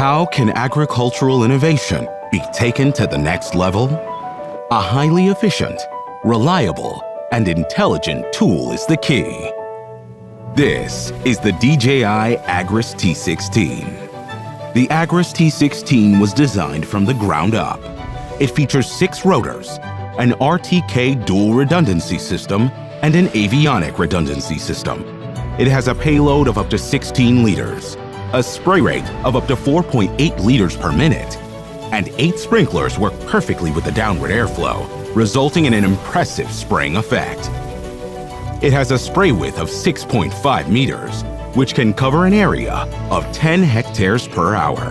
How can agricultural innovation be taken to the next level? A highly efficient, reliable, and intelligent tool is the key. This is the DJI Agras T16. The Agras T16 was designed from the ground up. It features 6 rotors, an RTK dual redundancy system, and an avionic redundancy system. It has a payload of up to 16 liters, a spray rate of up to 4.8 liters per minute, and 8 sprinklers work perfectly with the downward airflow, resulting in an impressive spraying effect. It has a spray width of 6.5 meters, which can cover an area of 10 hectares per hour.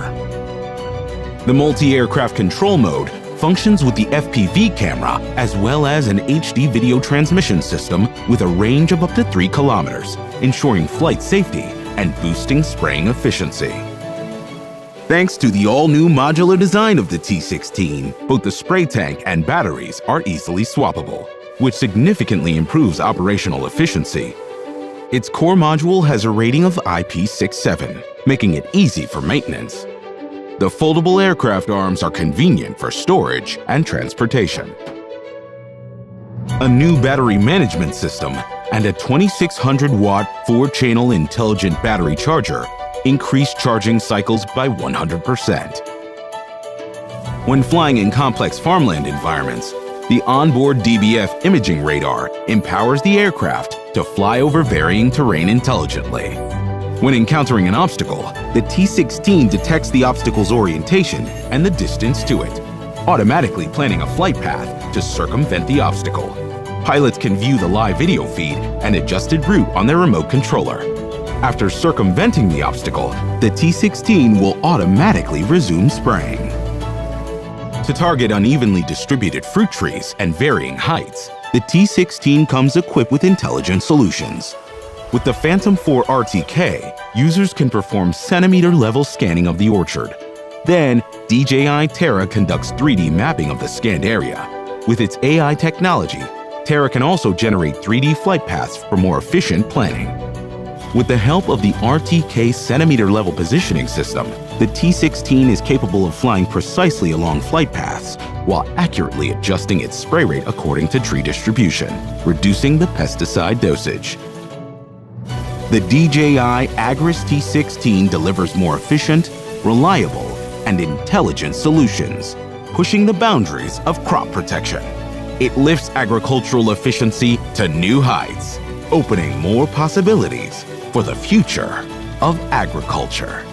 The multi-aircraft control mode functions with the FPV camera as well as an HD video transmission system with a range of up to 3 kilometers, ensuring flight safety and boosting spraying efficiency. Thanks to the all-new modular design of the T16, both the spray tank and batteries are easily swappable, which significantly improves operational efficiency. Its core module has a rating of IP67, making it easy for maintenance. The foldable aircraft arms are convenient for storage and transportation. A new battery management system and a 2600-watt 4-channel intelligent battery charger increase charging cycles by 100%. When flying in complex farmland environments, the onboard DBF imaging radar empowers the aircraft to fly over varying terrain intelligently. When encountering an obstacle, the T16 detects the obstacle's orientation and the distance to it, automatically planning a flight path to circumvent the obstacle. Pilots can view the live video feed and adjusted route on their remote controller. After circumventing the obstacle, the T16 will automatically resume spraying. To target unevenly distributed fruit trees and varying heights, the T16 comes equipped with intelligent solutions. With the Phantom 4 RTK, users can perform centimeter-level scanning of the orchard. Then, DJI Terra conducts 3D mapping of the scanned area. With its AI technology, Terra can also generate 3D flight paths for more efficient planning. With the help of the RTK centimeter-level positioning system, the T16 is capable of flying precisely along flight paths while accurately adjusting its spray rate according to tree distribution, reducing the pesticide dosage. The DJI Agras T16 delivers more efficient, reliable, and intelligent solutions, pushing the boundaries of crop protection. It lifts agricultural efficiency to new heights, opening more possibilities for the future of agriculture.